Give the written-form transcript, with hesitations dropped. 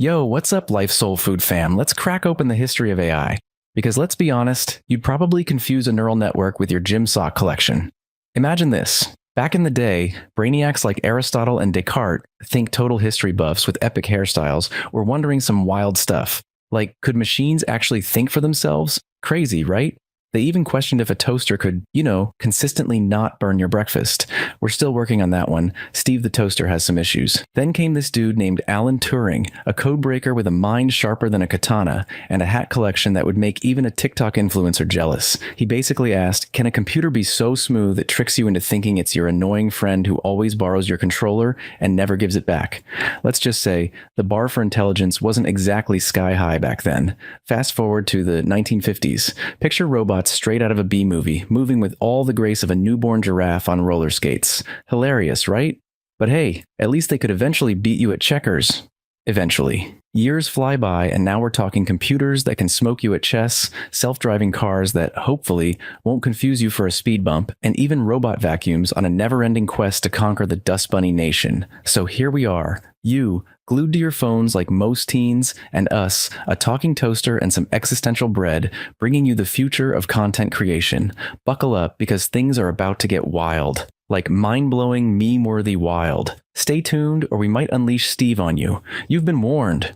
Yo, what's up, Life Soul Food fam? Let's crack open the history of AI. Because let's be honest, you'd probably confuse a neural network with your gym sock collection. Imagine this. Back in the day, brainiacs like Aristotle and Descartes, think total history buffs with epic hairstyles, were wondering some wild stuff. Like, could machines actually think for themselves? Crazy, right? They even questioned if a toaster could, consistently not burn your breakfast. We're still working on that one. Steve the toaster has some issues. Then came this dude named Alan Turing, a code breaker with a mind sharper than a katana, and a hat collection that would make even a TikTok influencer jealous. He basically asked, can a computer be so smooth it tricks you into thinking it's your annoying friend who always borrows your controller and never gives it back? Let's just say, the bar for intelligence wasn't exactly sky high back then. Fast forward to the 1950s. Picture robots straight out of a B movie, moving with all the grace of a newborn giraffe on roller skates. Hilarious, right? But hey, at least they could eventually beat you at checkers. Eventually. Years fly by, and now we're talking computers that can smoke you at chess, self-driving cars that, hopefully, won't confuse you for a speed bump, and even robot vacuums on a never-ending quest to conquer the Dust Bunny nation. So here we are, you, glued to your phones like most teens, and us, a talking toaster and some existential bread, bringing you the future of content creation. Buckle up, because things are about to get wild. Like mind-blowing, meme-worthy wild. Stay tuned, or we might unleash Steve on you. You've been warned.